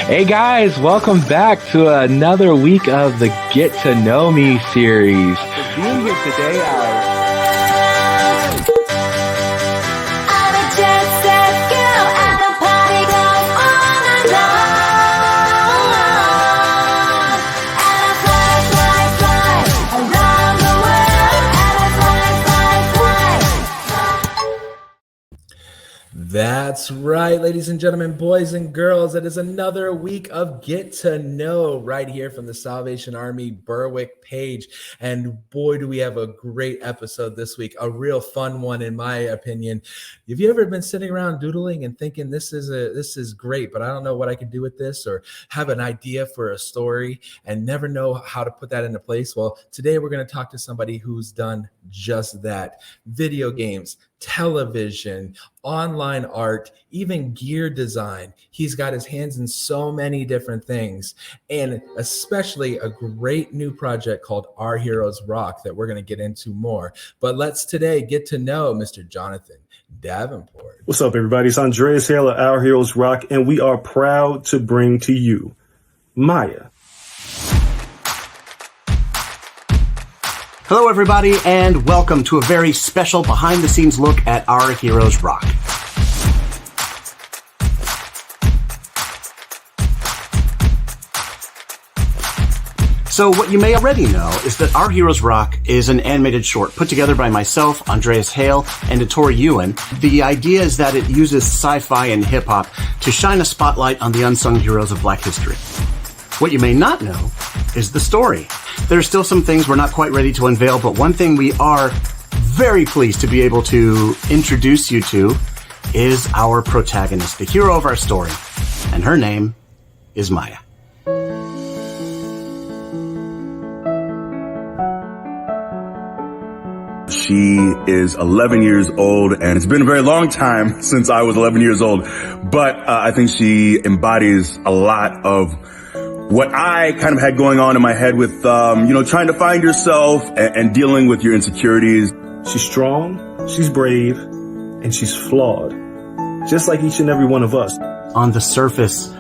Hey guys, welcome back to another week of the Get to Know Me series. For being here today, I'm a jet set girl and the party goes all night long. And I fly, fly, fly around the world. And I fly, fly, fly. That's right, ladies and gentlemen, boys and girls. It is another week of Get to Know right here from the Salvation Army Berwick page. And boy, do we have a great episode this week, a real fun one, in my opinion. Have you ever been sitting around doodling and thinking this is great, but I don't know what I can do with this, or have an idea for a story and never know how to put that into place? Well, today we're going to talk to somebody who's done just that. Video games, television, online art, even gear design. He's got his hands in so many different things, and especially a great new project called Our Heroes Rock that we're going to get into more. But let's today get to know Mr. Jonathan Davenport. What's up, everybody? It's Andreas Hale at Our Heroes Rock, and we are proud to bring to you Maya. Hello, everybody, and welcome to a very special behind-the-scenes look at Our Heroes Rock. So what you may already know is that Our Heroes Rock is an animated short put together by myself, Andreas Hale, and Ettore Ewan. The idea is that it uses sci-fi and hip-hop to shine a spotlight on the unsung heroes of Black history. What you may not know is the story. There's still some things we're not quite ready to unveil, but one thing we are very pleased to be able to introduce you to is our protagonist, the hero of our story, and her name is Maya. She is 11 years old, and it's been a very long time since I was 11 years old, but I think she embodies a lot of what I kind of had going on in my head with, trying to find yourself and dealing with your insecurities. She's strong, she's brave, and she's flawed, just like each and every one of us. On the surface,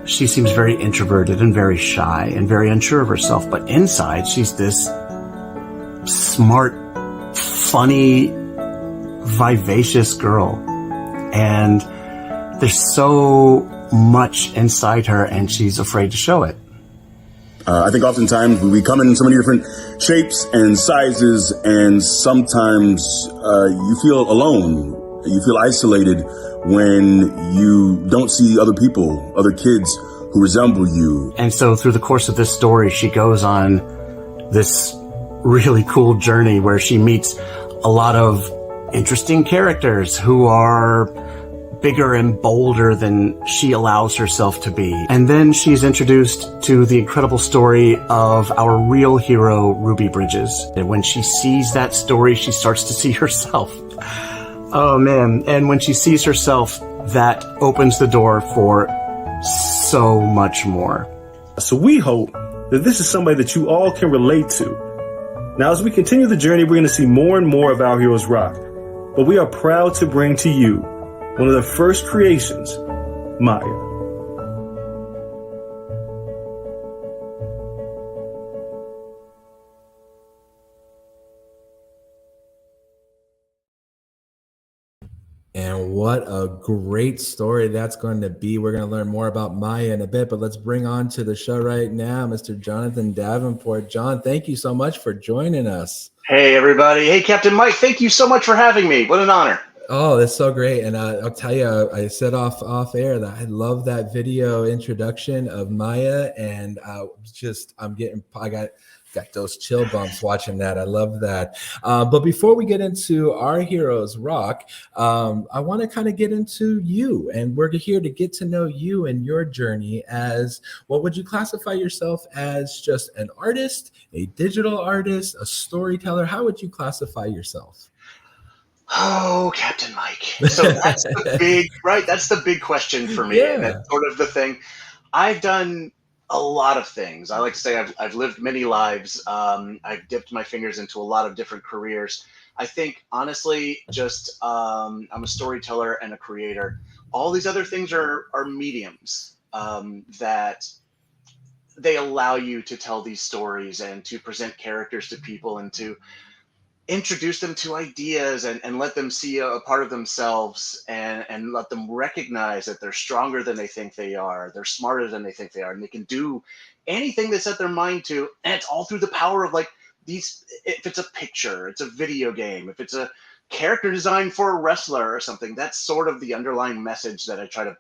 she seems very introverted and very shy and very unsure of herself, but inside she's this smart, funny, vivacious girl. And there's so much inside her, and she's afraid to show it. I think oftentimes we come in so many different shapes and sizes, and sometimes you feel alone. You feel isolated when you don't see other people, other kids who resemble you. And so through the course of this story, she goes on this really cool journey where she meets a lot of interesting characters who are bigger and bolder than she allows herself to be. And then she's introduced to the incredible story of our real hero, Ruby Bridges. And when she sees that story, she starts to see herself. Oh man. And when she sees herself, that opens the door for so much more. So we hope that this is somebody that you all can relate to. Now, as we continue the journey, we're going to see more and more of Our Heroes Rock. But we are proud to bring to you one of the first creations, Maya. And what a great story that's going to be. We're going to learn more about Maya in a bit, but let's bring on to the show right now Mr. Jonathan Davenport. John, thank you so much for joining us. Hey, everybody. Hey, Captain Mike. Thank you so much for having me. What an honor. Oh, that's so great. And I'll tell you, I said off air that I love that video introduction of Maya, and I got those chill bumps watching that. I love that. But before we get into Our Heroes Rock, I want to kind of get into you, and we're here to get to know you and your journey as, what would you classify yourself as? Just an artist, a digital artist, a storyteller? How would you classify yourself? Oh, Captain Mike. So that's the big, right? That's the big question for me. Yeah. And that's sort of the thing. I've done a lot of things. I like to say I've lived many lives. I've dipped my fingers into a lot of different careers. I think, honestly, just I'm a storyteller and a creator. All these other things are mediums. that they allow you to tell these stories and to present characters to people and to introduce them to ideas and let them see a part of themselves and let them recognize that they're stronger than they think they are. They're smarter than they think they are. And they can do anything they set their mind to. And it's all through the power of like these, if it's a picture, it's a video game, if it's a character design for a wrestler or something, that's sort of the underlying message that I try to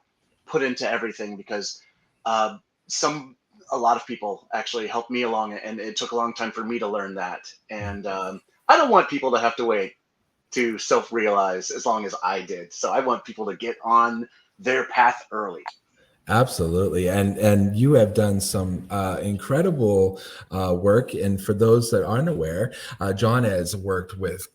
put into everything because uh, a lot of people actually helped me along and it took a long time for me to learn that. And I don't want people to have to wait to self-realize as long as I did. So I want people to get on their path early. Absolutely, and you have done some incredible work. And for those that aren't aware, John has worked with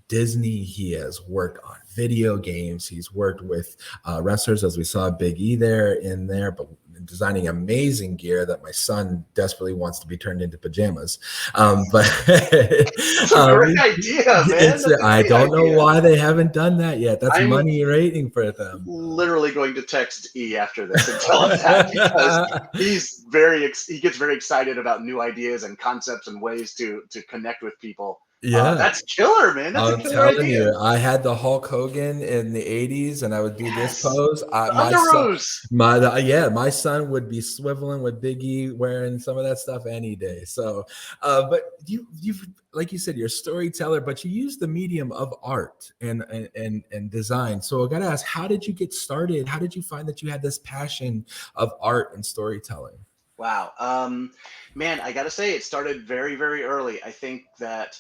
Disney. He has worked on video games. He's worked with wrestlers, as we saw Big E there in there, but designing amazing gear that my son desperately wants to be turned into pajamas. But That's a great idea, man. I don't know why they haven't done that yet. That's money rating for them. Literally going to text E after this and tell him that because he gets very excited about new ideas and concepts and ways to connect with people. Yeah, that's killer, man. That's I'm a killer telling idea. you, I had the Hulk Hogan in the 80s and I would do this pose. My son would be swiveling with Big E wearing some of that stuff any day. So, but you've like you said, you're a storyteller, but you use the medium of art and design. So I got to ask, how did you get started? How did you find that you had this passion of art and storytelling? Wow. Man, I got to say, it started very, very early. I think that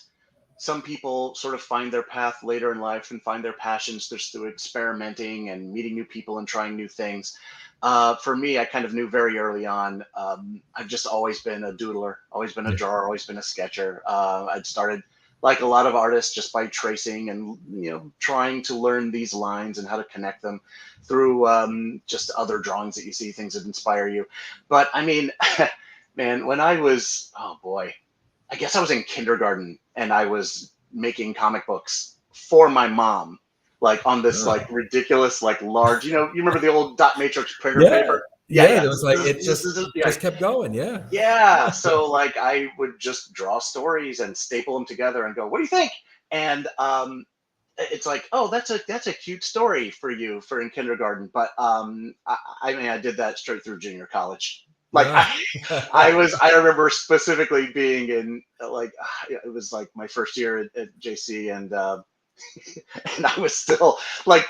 some people sort of find their path later in life and find their passions just through experimenting and meeting new people and trying new things. For me, I kind of knew very early on. I've just always been a doodler, always been a drawer, always been a sketcher. I'd started like a lot of artists just by tracing and trying to learn these lines and how to connect them through just other drawings that you see, things that inspire you. But I mean, man, when I was, oh boy, I guess I was in kindergarten and I was making comic books for my mom, like on this like ridiculous, like large, you remember the old dot matrix printer paper? Yeah. It was like, it just kept going. Yeah. Yeah. So like I would just draw stories and staple them together and go, what do you think? And it's like, oh, that's a cute story for you for in kindergarten. But I mean, I did that straight through junior college. Like I remember specifically being in like, it was like my first year at JC and and I was still like,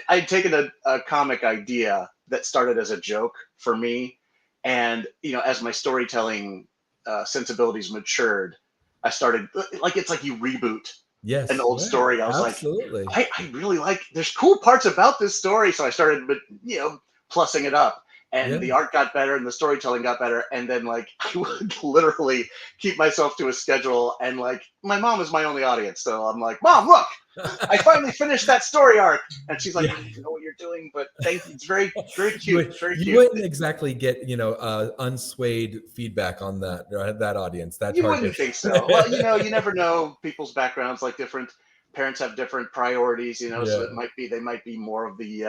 I'd taken a comic idea that started as a joke for me. And, as my storytelling sensibilities matured, I started like, it's like you reboot an old story. I was absolutely. like, I really like, there's cool parts about this story. So I started, plussing it up. And the art got better and the storytelling got better. And then like I would literally keep myself to a schedule and like my mom is my only audience. So I'm like, Mom, look, I finally finished that story arc. And she's like, I don't know what you're doing, but thank you. It's very, very cute. You wouldn't exactly get, unswayed feedback on that audience. You wouldn't think so. Well, you never know people's backgrounds, like different parents have different priorities, so they might be more of the,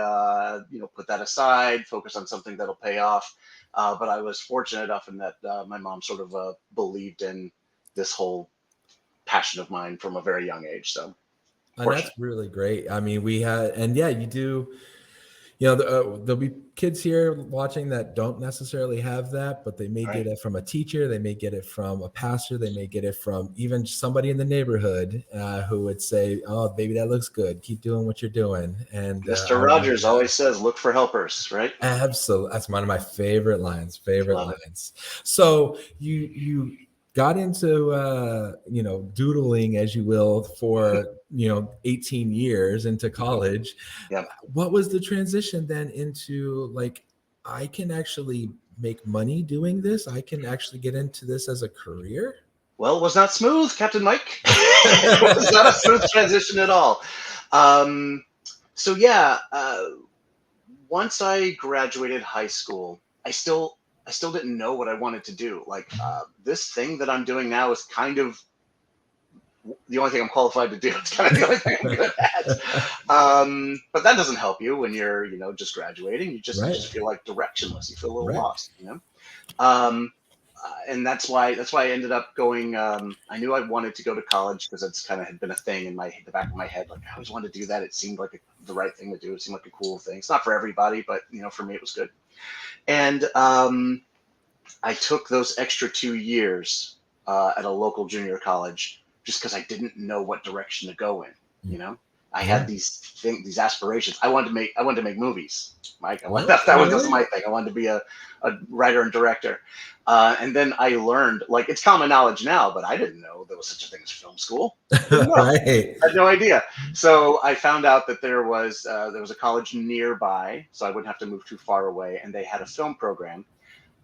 put that aside, focus on something that'll pay off. But I was fortunate enough in that my mom sort of believed in this whole passion of mine from a very young age. So that's really great. I mean, you do, there'll be kids here watching that don't necessarily have that, but they may get it from a teacher. They may get it from a pastor. They may get it from even somebody in the neighborhood who would say, oh, baby, that looks good. Keep doing what you're doing. And Mr. Rogers always says, look for helpers, right? Absolutely. That's one of my favorite lines. So you got into doodling, as you will, for 18 years into college. What was the transition then into like, I can actually make money doing this? I can actually get into this as a career? Well, it was not smooth, Captain Mike. It was not a smooth transition at all. Once I graduated high school, I still didn't know what I wanted to do. Like this thing that I'm doing now is kind of the only thing I'm qualified to do. It's kind of the only thing I'm good at. But that doesn't help you when you're, just graduating. You just feel like directionless. You feel a little lost. And that's why I ended up going. I knew I wanted to go to college because it's kind of had been a thing in the back of my head. Like I always wanted to do that. It seemed like the right thing to do. It seemed like a cool thing. It's not for everybody, but for me it was good. And I took those extra 2 years at a local junior college just because I didn't know what direction to go in. I had these aspirations. I wanted to make movies, Mike. That was my thing. I wanted to be a writer and director. And then I learned, like, it's common knowledge now, but I didn't know there was such a thing as film school. I had no idea. So I found out that there was a college nearby, so I wouldn't have to move too far away, and they had a film program.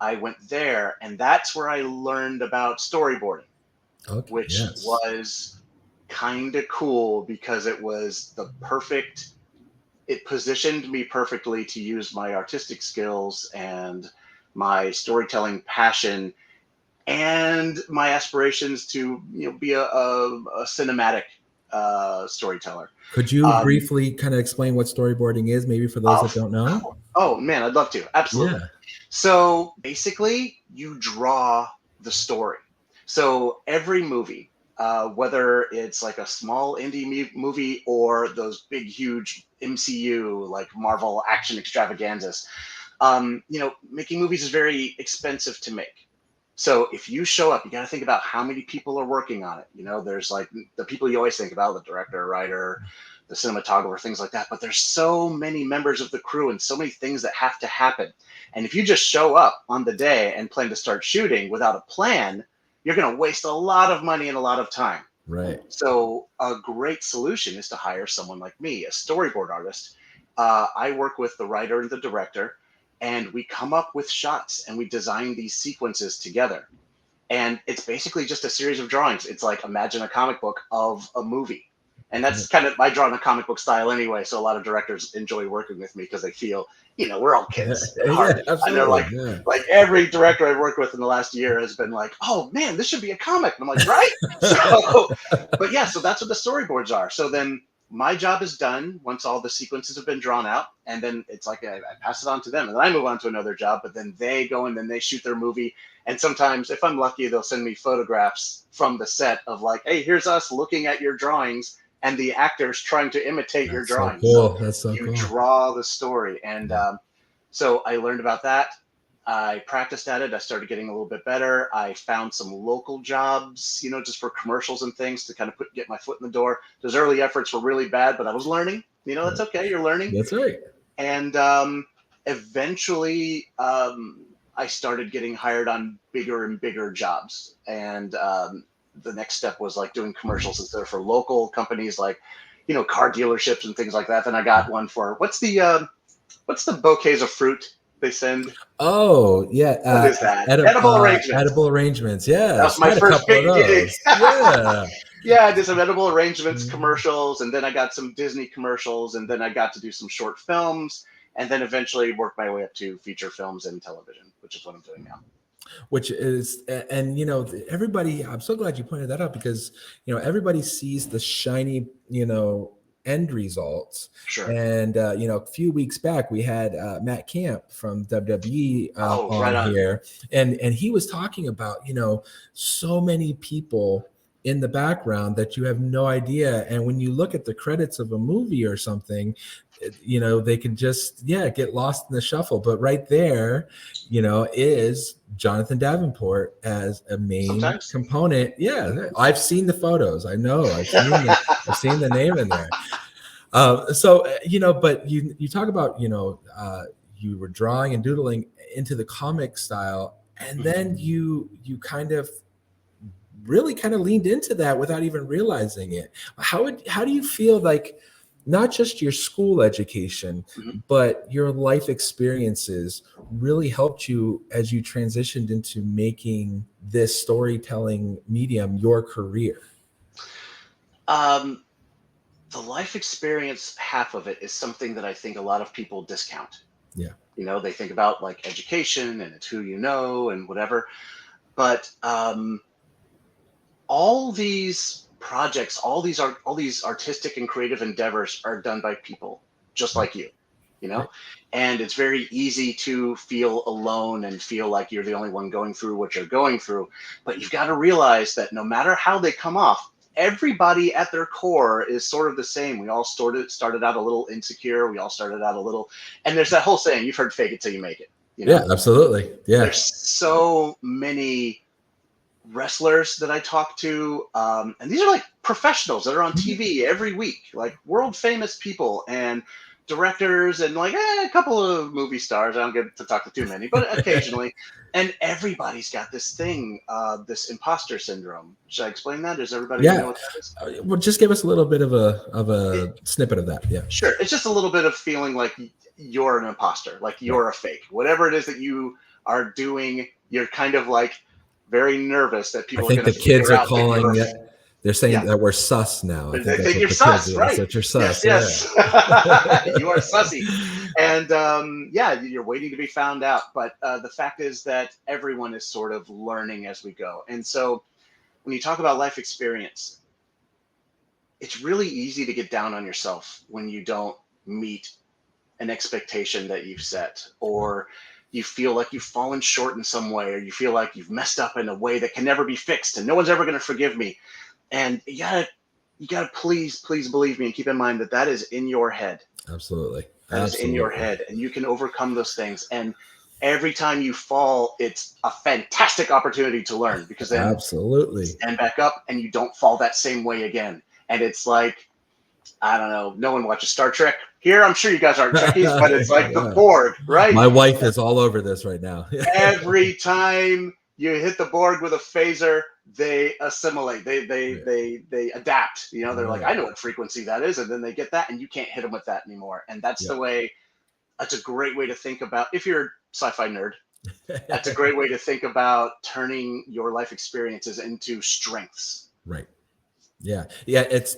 I went there, and that's where I learned about storyboarding, which was kind of cool because it was it positioned me perfectly to use my artistic skills and my storytelling passion and my aspirations to be a cinematic storyteller. Could you briefly kind of explain what storyboarding is, maybe for those that don't know? Oh man, I'd love to. Absolutely. Yeah. So basically, you draw the story. So every movie, whether it's like a small indie movie or those big, huge MCU like Marvel action extravaganzas, making movies is very expensive to make. So if you show up, you got to think about how many people are working on it. There's like the people you always think about, the director, writer, the cinematographer, things like that. But there's so many members of the crew and so many things that have to happen. And if you just show up on the day and plan to start shooting without a plan, you're going to waste a lot of money and a lot of time. Right. So a great solution is to hire someone like me, a storyboard artist. I work with the writer and the director, and we come up with shots and we design these sequences together. And it's basically just a series of drawings. It's like, imagine a comic book of a movie. And that's kind of, I draw in a comic book style anyway. So a lot of directors enjoy working with me because they feel, we're all kids at heart. And they're like, like every director I've worked with in the last year has been like, oh man, this should be a comic. And I'm like, right? But yeah, so that's what the storyboards are. So then my job is done once all the sequences have been drawn out. And then it's like, I pass it on to them and then I move on to another job, but then they go and then they shoot their movie. And sometimes if I'm lucky, they'll send me photographs from the set of like, hey, here's us looking at your drawings and the actors trying to imitate your drawings. So cool. That's so cool. You draw the story. And so I learned about that. I practiced at it. I started getting a little bit better. I found some local jobs, just for commercials and things to kind of get my foot in the door. Those early efforts were really bad, but I was learning. That's okay. You're learning. That's right. And eventually I started getting hired on bigger and bigger jobs. And the next step was like doing commercials instead of for local companies like, car dealerships and things like that. Then I got one for what's the bouquets of fruit they send? Oh yeah, what is that? Edible arrangements. Edible arrangements. Yeah, that was my first big gig. Yeah. Yeah, I did some edible arrangements commercials, and then I got some Disney commercials, and then I got to do some short films, and then eventually worked my way up to feature films and television, which is what I'm doing now. Which is, and everybody, I'm so glad you pointed that out because, everybody sees the shiny, end results. Sure. And, a few weeks back, we had Matt Camp from WWE on here. And he was talking about, so many people in the background that you have no idea. And when you look at the credits of a movie or something, they can just, get lost in the shuffle. But right there, is Jonathan Davenport as a main component. Yeah, I've seen the photos. I know. I've seen the name in there. But you talk about, you were drawing and doodling into the comic style, and then you really kind of leaned into that without even realizing it. How do you feel like not just your school education, but your life experiences really helped you as you transitioned into making this storytelling medium your career? The life experience, half of it is something that I think a lot of people discount. Yeah. They think about like education and it's who you know and whatever. But all these projects, all these artistic and creative endeavors are done by people just like you know, and it's very easy to feel alone and feel like you're the only one going through what you're going through. But you've got to realize that no matter how they come off, everybody at their core is sort of the same. We all started out a little insecure. We all started out a little, and there's that whole saying, you've heard fake it till you make it. You know? Yeah, absolutely. Yeah. There's so many wrestlers that I talk to, and these are like professionals that are on TV every week, like world famous people and directors and like a couple of movie stars. I don't get to talk to too many, but occasionally. And everybody's got this thing, this imposter syndrome. Should I explain that? Does everybody know what that is? Well, just give us a little bit of a snippet of that. Yeah. Sure. It's just a little bit of feeling like you're an imposter, like you're a fake. Whatever it is that you are doing, you're kind of like very nervous that people. I think the kids are calling it. They're saying that we're sus now. They think you're sus, right? That you're sus. Yes. You are sussy. And you're waiting to be found out. But the fact is that everyone is sort of learning as we go. And so when you talk about life experience, it's really easy to get down on yourself when you don't meet an expectation that you've set, or you feel like you've fallen short in some way, or you feel like you've messed up in a way that can never be fixed and no one's ever going to forgive me. And you gotta please believe me and keep in mind that is in your head. Absolutely. That is in your head, and you can overcome those things. And every time you fall, it's a fantastic opportunity to learn, because then absolutely stand back up and you don't fall that same way again. And it's like, I don't know, no one watches Star Trek here. I'm sure you guys aren't Trekkies, but it's like the Borg, right? My wife is all over this right now. Every time you hit the Borg with a phaser, they assimilate, they adapt. You know, they're like, I know what frequency that is, and then they get that, and you can't hit them with that anymore. And that's the way. That's a great way to think about, if you're a sci-fi nerd. That's a great way to think about turning your life experiences into strengths. Right. Yeah. It's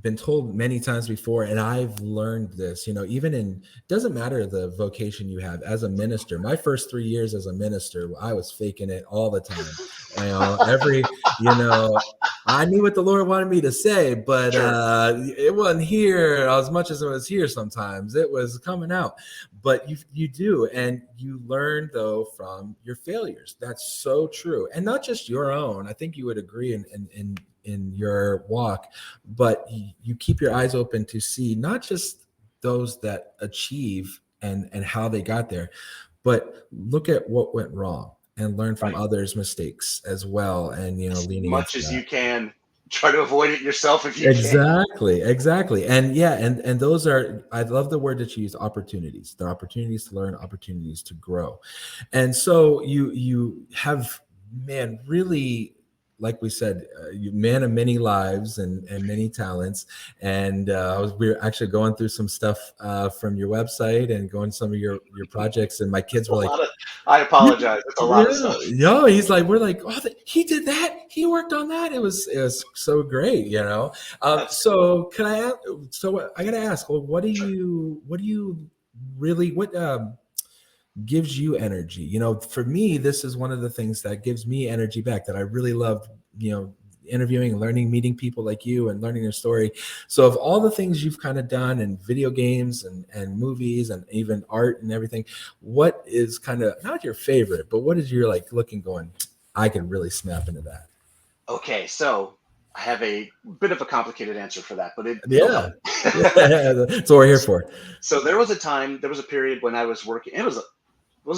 been told many times before, and I've learned this, even doesn't matter the vocation you have as a minister. My first 3 years as a minister, I was faking it all the time. I knew what the Lord wanted me to say, but it wasn't here as much as it was here. Sometimes it was coming out, but you do. And you learn though from your failures. That's so true. And not just your own. I think you would agree in your walk, but you keep your eyes open to see not just those that achieve and how they got there, but look at what went wrong and learn from others' mistakes as well. And leaning as much as you can, try to avoid it yourself if you can. Exactly. And and those are, I love the word that you use, opportunities. They're opportunities to learn, opportunities to grow. And so you have, really, like we said, you man of many lives and many talents. And we were actually going through some stuff from your website and going some of your projects. And my kids were like, I apologize. It's a lot of stuff. No, he's like, we're like, oh, he did that. He worked on that. It was so great, So can I ask? So I got to ask, well, what do you really, gives you energy? For me, this is one of the things that gives me energy back, that I really love, interviewing, learning, meeting people like you and learning their story. So of all the things you've kind of done in video games and movies and even art and everything, what is kind of not your favorite, but what is your looking going, I could really snap into that? Okay. So I have a bit of a complicated answer for that, but that's what we're here for. So there was a period when I was working. It was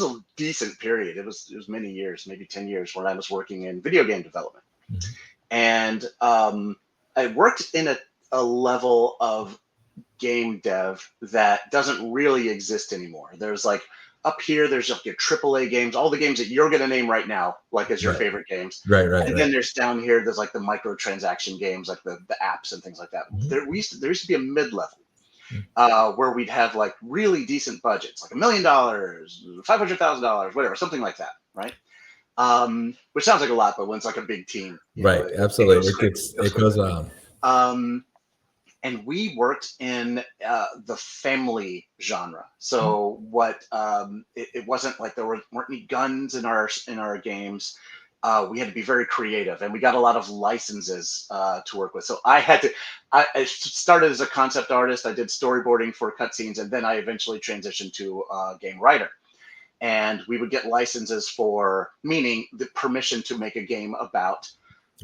a decent period. It was many years, maybe 10 years, when I was working in video game development. Mm-hmm. And I worked in a level of game dev that doesn't really exist anymore. There's up here, there's your AAA games, all the games that you're going to name right now, as your favorite games. Right. And then there's down here, there's the microtransaction games, the apps and things like that. Mm-hmm. There used to be a mid-level where we'd have really decent budgets, $1 million, $500,000, whatever, something like that, right? Which sounds like a lot, but when it's a big team, absolutely, it goes on. And we worked in the family genre. So what? It wasn't there weren't any guns in our games. we had to be very creative, and we got a lot of licenses to work with. So I started as a concept artist. I did storyboarding for cutscenes, and then I eventually transitioned to a game writer. And we would get licenses for, meaning the permission to make a game about,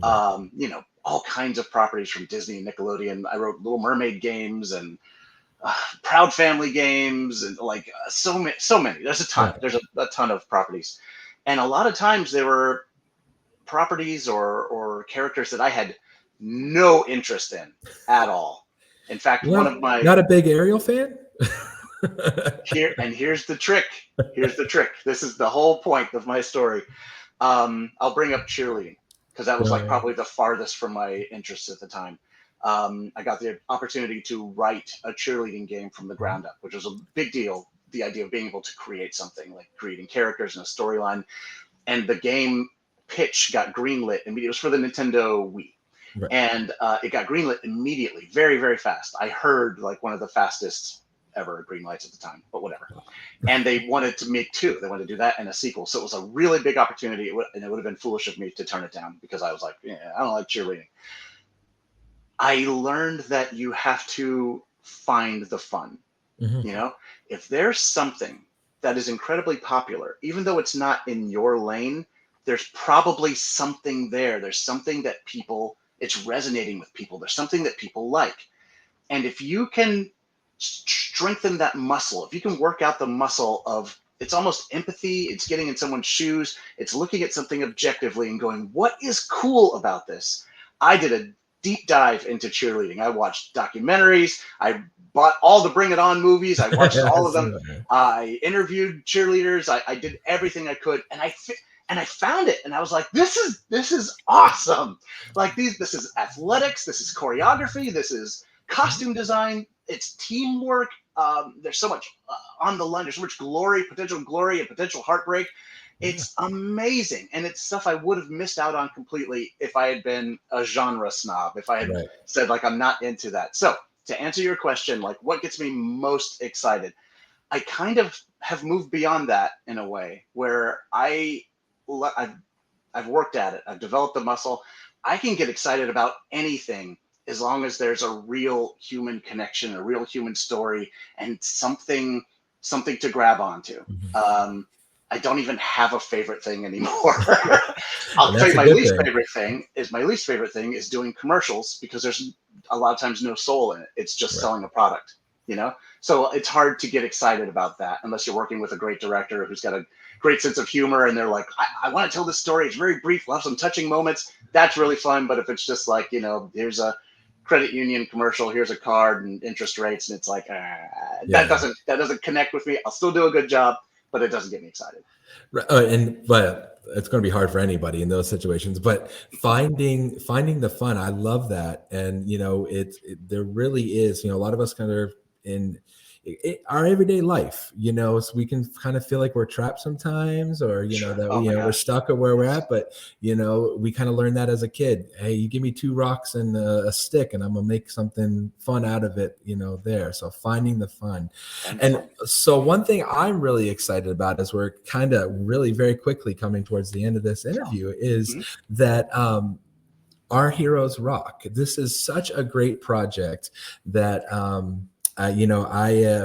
all kinds of properties from Disney and Nickelodeon. I wrote Little Mermaid games and Proud Family games, and like so many, so many. There's a ton. There's a ton of properties, and a lot of times there were properties or characters that I had no interest in at all. In fact, one of my not a big Ariel fan. here's the trick. Here's the trick. This is the whole point of my story. I'll bring up cheerleading because that was like probably the farthest from my interests at the time. I got the opportunity to write a cheerleading game from the ground up, which was a big deal. The idea of being able to create something, like creating characters and a storyline, and the game pitch got greenlit immediately. It was for the Nintendo Wii. Right. And it got greenlit immediately, very, very fast. I heard like one of the fastest ever green lights at the time, but whatever. And they wanted to make two. They wanted to do that and a sequel. So it was a really big opportunity, and it would have been foolish of me to turn it down because I was like, yeah, I don't like cheerleading. I learned that you have to find the fun. You know, if there's something that is incredibly popular, even though it's not in your lane, there's probably something there. There's something that it's resonating with people. There's something that people like. And if you can strengthen that muscle, if you can work out the muscle of, it's almost empathy, it's getting in someone's shoes, it's looking at something objectively and going, what is cool about this? I did a deep dive into cheerleading. I watched documentaries. I bought all the Bring It On movies. I watched all of them. I interviewed cheerleaders. I did everything I could, and I found it, and I was like, this is awesome. Like this is athletics, this is choreography, this is costume design, it's teamwork. There's so much on the line. There's so much potential glory, and potential heartbreak. It's amazing, and it's stuff I would have missed out on completely if I had been a genre snob, if I had said like I'm not into that. So to answer your question, like what gets me most excited, I kind of have moved beyond that in a way where I've worked at it. I've developed the muscle. I can get excited about anything as long as there's a real human connection, a real human story, and something to grab onto. I don't even have a favorite thing anymore. I'll tell you my least favorite thing is doing commercials, because there's a lot of times no soul in it. It's just selling a product, you know? So it's hard to get excited about that unless you're working with a great director who's got a great sense of humor and they're like, I want to tell this story. It's very brief. We'll have some touching moments. That's really fun. But if it's just like, here's a credit union commercial, here's a card and interest rates, and it's like, that doesn't connect with me. I'll still do a good job, but it doesn't get me excited. But it's going to be hard for anybody in those situations. But finding the fun, I love that. And there really is. A lot of us kind of in our everyday life, so we can kind of feel like we're trapped sometimes, or we're stuck at where we're at. But we kind of learned that as a kid. Hey, you give me 2 rocks and a stick, and I'm gonna make something fun out of it. There. So finding the fun, and so one thing I'm really excited about, as we're kind of really very quickly coming towards the end of this interview, is that Our Heroes Rock. This is such a great project that.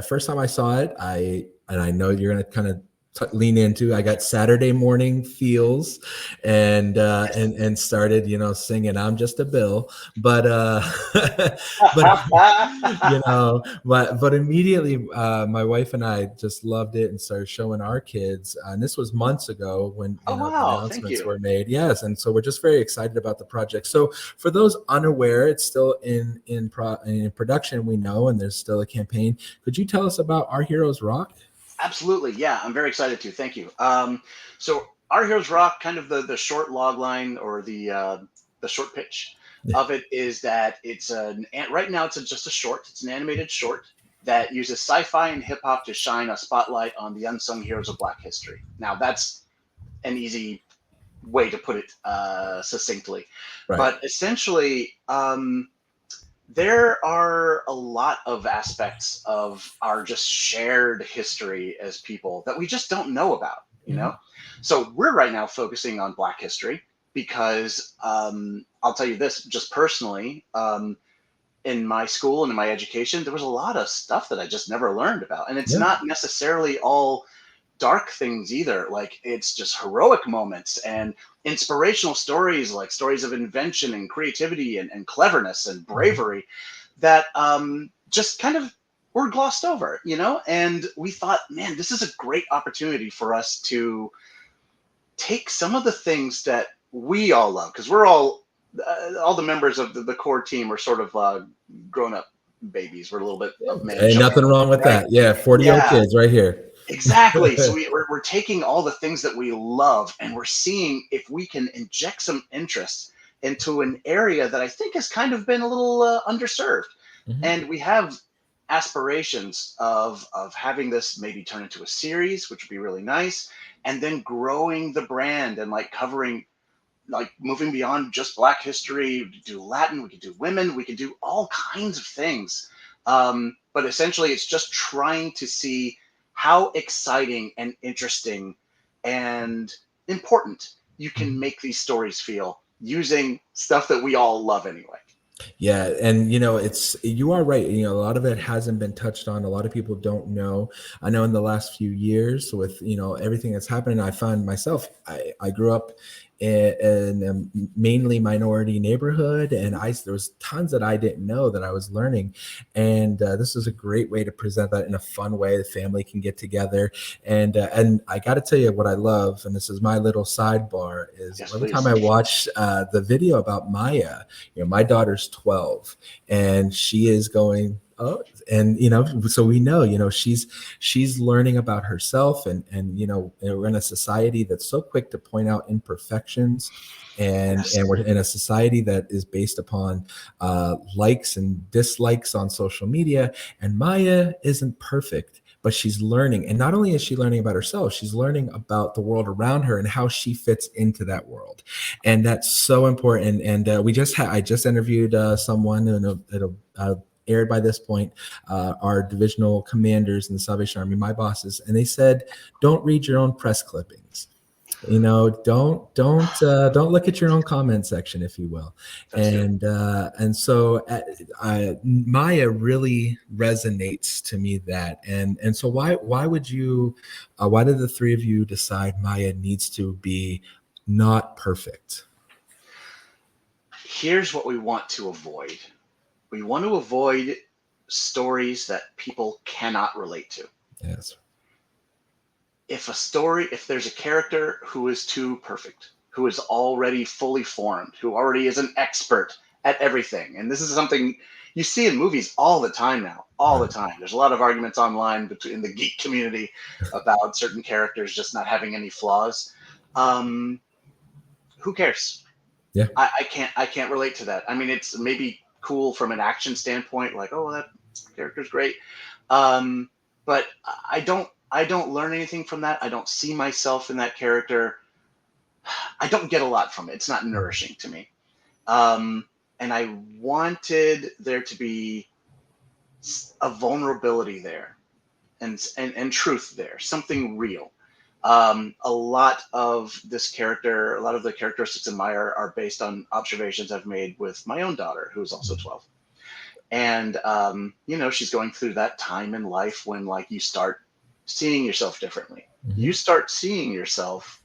First time I saw it, and I know you're going to kind of lean into, I got Saturday morning feels, and started, singing "I'm Just a Bill," but but immediately, my wife and I just loved it and started showing our kids. And this was months ago when the announcements were made. Yes, and so we're just very excited about the project. So for those unaware, it's still in production, we know, and there's still a campaign. Could you tell us about Our Heroes Rock? Absolutely. Yeah, I'm very excited to. Thank you. So Our Heroes Rock, kind of the short log line, or the short pitch of it, is that it's right now it's just a short. It's an animated short that uses sci-fi and hip hop to shine a spotlight on the unsung heroes of Black history. Now that's an easy way to put it succinctly, but essentially, there are a lot of aspects of our just shared history as people that we just don't know about, So we're right now focusing on Black history because I'll tell you this, just personally, in my school and in my education, there was a lot of stuff that I just never learned about. And it's Yeah. not necessarily all dark things either. Like it's just heroic moments and inspirational stories, like stories of invention and creativity and cleverness and bravery that just kind of were glossed over, you know? And we thought, man, this is a great opportunity for us to take some of the things that we all love, because we're all the members of the core team are sort of grown up babies. We're a little bit of man Ain't nothing children, wrong with right? that. Yeah, 40-year-old Yeah, kids right here. exactly. So we're taking all the things that we love and we're seeing if we can inject some interest into an area that I think has kind of been a little underserved. Mhm. And we have aspirations of having this maybe turn into a series, which would be really nice, and then growing the brand and like covering, like moving beyond just Black history. We could do Latin, we could do women, we could do all kinds of things. But essentially, it's just trying to see how exciting and interesting and important you can make these stories feel using stuff that we all love anyway. Yeah, and you are right. A lot of it hasn't been touched on. A lot of people don't know. I know in the last few years with everything that's happened, I found myself. I grew up in a mainly minority neighborhood, and there was tons that I didn't know that I was learning, and this is a great way to present that in a fun way. The family can get together, and I got to tell you what I love, and this is my little sidebar, is Yes, every time please. I watch the video about Maya. My daughter's 12 and she is going, oh, and so we know, she's learning about herself, and we're in a society that's so quick to point out imperfections, Yes. and we're in a society that is based upon likes and dislikes on social media, and Maya isn't perfect, but she's learning. And not only is she learning about herself, she's learning about the world around her and how she fits into that world. And that's so important. And I just interviewed someone, and it'll aired by this point, our divisional commanders in the Salvation Army, my bosses, and they said, don't read your own press clippings. Don't look at your own comment section, if you will. That's good. And so Maya really resonates to me, that, and so why would you why did the three of you decide Maya needs to be not perfect? Here's what we want to avoid. We want to avoid stories that people cannot relate to. Yes. If there's a character who is too perfect, who is already fully formed, who already is an expert at everything, and this is something you see in movies all the time now, all the time. There's a lot of arguments online between the geek community about certain characters just not having any flaws. Um, who cares? Yeah. I can't relate to that. I mean, it's maybe cool from an action standpoint, like, oh, that character's great. But I don't learn anything from that. I don't see myself in that character. I don't get a lot from it. It's not nourishing to me. And I wanted there to be a vulnerability there, and truth there, something real. A lot of a lot of the characteristics in Maya are based on observations I've made with my own daughter, who is also 12. And she's going through that time in life when, like, you start seeing yourself differently. Mhm. You start seeing yourself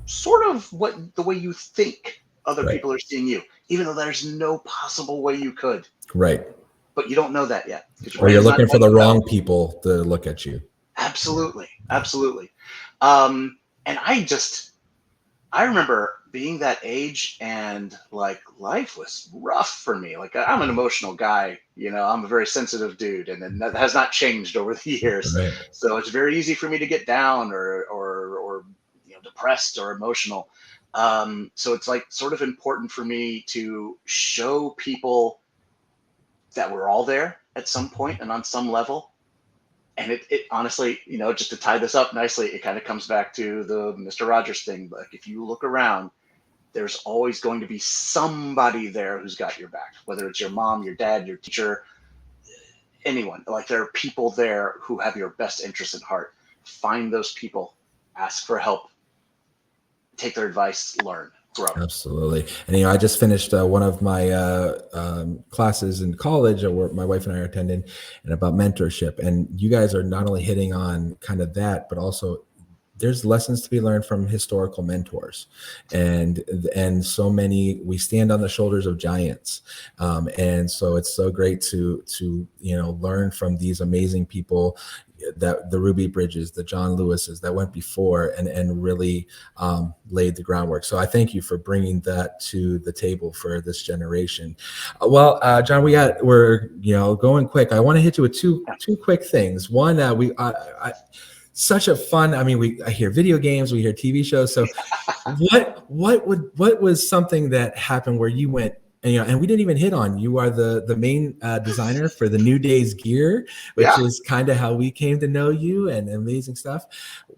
sort of the way you think other Right. people are seeing you, even though there's no possible way you could. Right. But you don't know that yet because your Or you're brain's not looking for quite the wrong developed. people to look at you. Absolutely, Yeah. absolutely. And I remember being that age, and like life was rough for me. Like, I'm an emotional guy, I'm a very sensitive dude, and that has not changed over the years. Right. So it's very easy for me to get down or depressed or emotional. So it's like sort of important for me to show people that we're all there at some point and on some level. And it honestly, just to tie this up nicely, it kind of comes back to the Mr. Rogers thing. Like, if you look around, there's always going to be somebody there who's got your back, whether it's your mom, your dad, your teacher, anyone. Like, there are people there who have your best interest at heart. Find those people, ask for help, take their advice, learn, grow. Absolutely. And, I just finished one of my classes in college where my wife and I are attending, and about mentorship. And you guys are not only hitting on kind of that, but also there's lessons to be learned from historical mentors, and so many. We stand on the shoulders of giants, and so it's so great to learn from these amazing people, that the Ruby Bridges, the John Lewises that went before, and really laid the groundwork. So I thank you for bringing that to the table for this generation. Well, John, we're going quick. I want to hit you with two quick things. One, such a fun. I hear video games, we hear TV shows. So, what was something that happened where you went, and we didn't even hit on, you are the main designer for the New Days gear, which is kind of how we came to know you, and amazing stuff.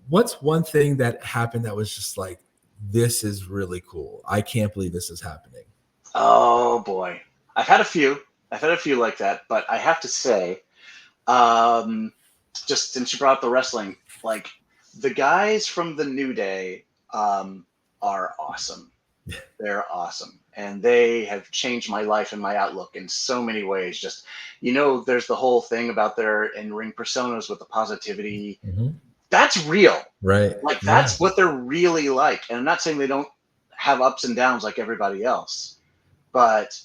What's one thing that happened that was just like, this is really cool, I can't believe this is happening? Oh boy, I've had a few like that, but I have to say, just since you brought up the wrestling, like the guys from the New Day are awesome. They're awesome, and they have changed my life and my outlook in so many ways. Just, there's the whole thing about their in-ring personas with the positivity. Mm-hmm. That's real, right? Like that's what they're really like. And I'm not saying they don't have ups and downs like everybody else, but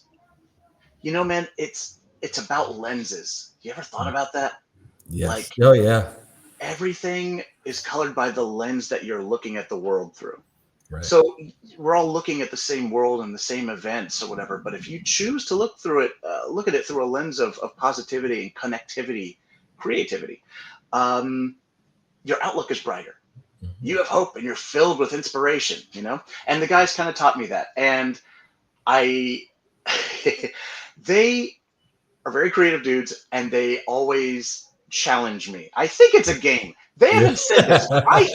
man, it's about lenses. You ever thought about that? Yes. Like, oh yeah. Everything is colored by the lens that you're looking at the world through. Right. So we're all looking at the same world and the same events or whatever. But if you choose to look at it through a lens of positivity and connectivity, creativity, your outlook is brighter. Mm-hmm. You have hope and you're filled with inspiration, And the guys kind of taught me that. And they are very creative dudes, and they always challenge me. I think it's a game. They haven't said this. I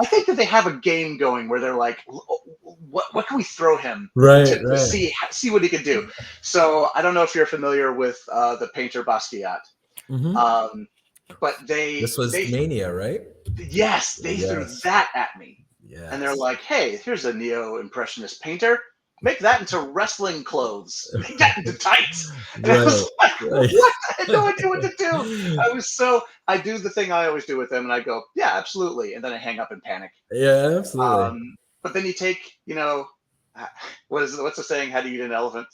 think that they have a game going where they're like, what can we throw him to see what he can do? So I don't know if you're familiar with the painter Basquiat. Mm-hmm. But this was Mania, right? Yes, they threw that at me. Yes. And they're like, hey, here's a neo-impressionist painter. Make that into wrestling clothes. Make that into tights. And I was like, what? I had no idea what to do. I do the thing I always do with them, and I go, yeah, absolutely. And then I hang up and panic. Yeah, absolutely. But then you take, what's the saying? How do you eat an elephant?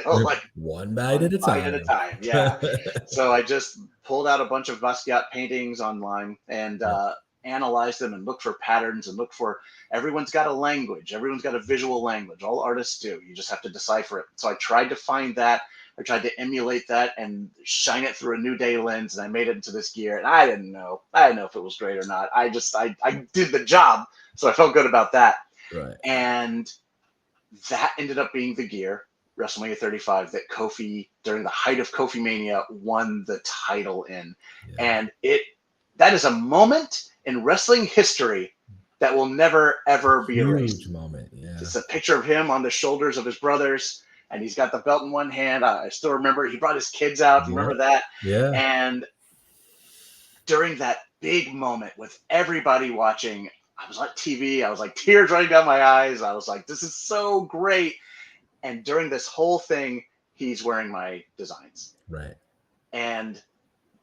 Like one bite at a time. Yeah. So I just pulled out a bunch of Basquiat paintings online and analyzed them and looked for patterns and looked for, everyone's got a language. Everyone's got a visual language. All artists do. You just have to decipher it. So I tried to find that. I tried to emulate that and shine it through a New Day lens, and I made it into this gear. And I didn't know if it was great or not. I did the job. So I felt good about that. Right. And that ended up being the gear, WrestleMania 35, that Kofi, during the height of Kofi Mania, won the title in. Yeah. And that is a moment in wrestling history that will never, ever be erased. Huge moment, yeah. It's a picture of him on the shoulders of his brothers, and he's got the belt in one hand. I still remember he brought his kids out. You remember that? Yeah. And during that big moment with everybody watching, I was on TV. I was like, tears running down my eyes. I was like, this is so great. And during this whole thing, he's wearing my designs. Right. And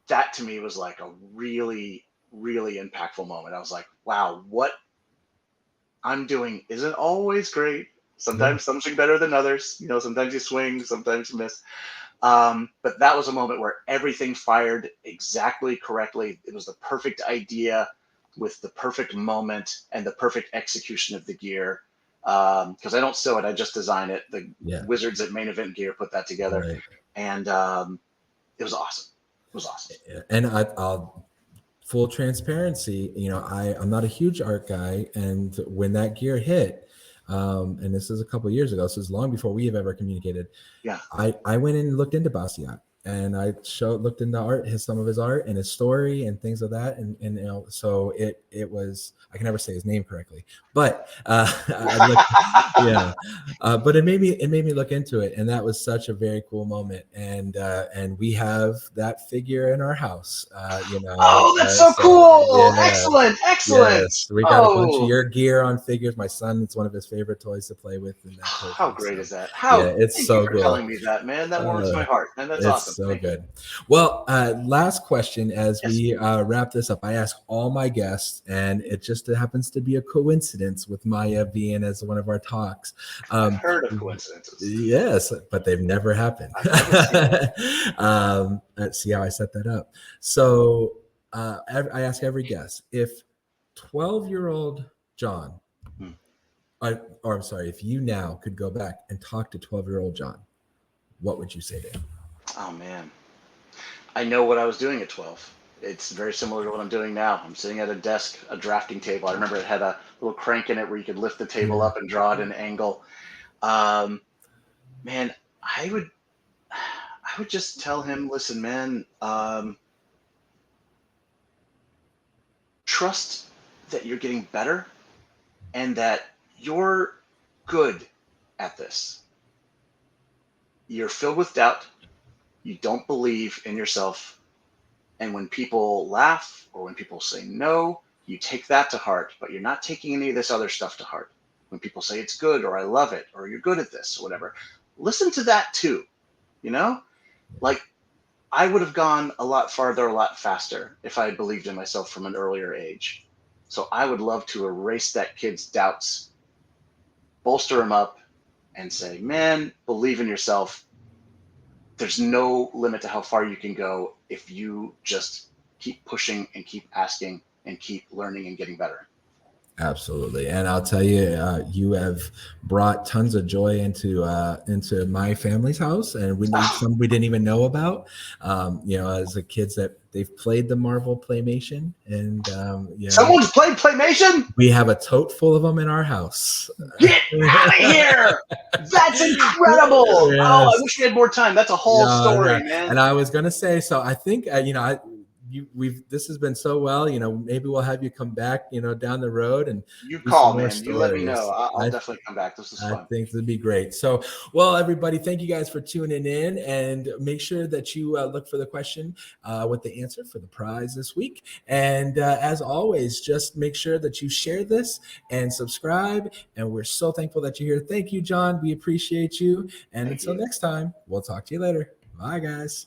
that to me was like a really, really impactful moment. I was like, wow, what I'm doing isn't always great. Sometimes some swing better than others. Sometimes you swing, sometimes you miss. But that was a moment where everything fired exactly correctly. It was the perfect idea with the perfect moment and the perfect execution of the gear. Because I don't sew it, I just design it. The wizards at Main Event Gear put that together. Right. And it was awesome. It was awesome. And I'll full transparency, I'm not a huge art guy. And when that gear hit, and this is a couple of years ago, so it's long before we have ever communicated. Yeah. I went and looked into Basquiat, and I looked into some of his art and his story and things of that, and so it was, I can never say his name correctly, but I looked, yeah, but it made me look into it, and that was such a very cool moment, and we have that figure in our house, Oh, that's so cool. yeah. Excellent. Yes, we got a bunch of Oh, your gear on figures. My son, it's one of his favorite toys to play with, and that type how thing. great So, is that? yeah, it's Thank you so for cool. telling me that, man. That warms my heart. And that's It's awesome. so Thank you. good. Well, last question as Yes. we wrap this up. I ask all my guests, and it just happens to be a coincidence with Maya being as one of our talks. I've heard of coincidences. Yes, but they've never happened. I've never seen it. Let's see how I set that up. So I ask every guest, if 12-year-old John, Hmm. or I'm sorry, if you now could go back and talk to 12-year-old John, what would you say to him? Oh, man. I know what I was doing at 12. It's very similar to what I'm doing now. I'm sitting at a desk, a drafting table. I remember it had a little crank in it where you could lift the table up and draw at an angle. Man, I would just tell him, listen, man, trust that you're getting better and that you're good at this. You're filled with doubt. You don't believe in yourself. And when people laugh or when people say no, you take that to heart, but you're not taking any of this other stuff to heart. When people say it's good or I love it or you're good at this or whatever, listen to that too. You know, like I would have gone a lot farther, a lot faster if I had believed in myself from an earlier age. So I would love to erase that kid's doubts, bolster him up, and say, man, believe in yourself. There's no limit to how far you can go if you just keep pushing and keep asking and keep learning and getting better. Absolutely, and I'll tell you, you have brought tons of joy into my family's house, and we need some we didn't even know about. As the kids that they've played the Marvel Playmation, and Someone's played Playmation? we have a tote full of them in our house. Get out of here! That's incredible! Yes. Oh, I wish we had more time. That's a whole story, man. And I was gonna say, so I think this has been so well. Maybe we'll have you come back, down the road and You do call, some more man. You let me know. stories. I'll definitely come back. This is I fun. think it'd be great. So, well, everybody, thank you guys for tuning in, and make sure that you look for the question with the answer for the prize this week. And as always, just make sure that you share this and subscribe. And we're so thankful that you're here. Thank you, John. We appreciate you. And until next time, we'll talk to you later. Bye, guys.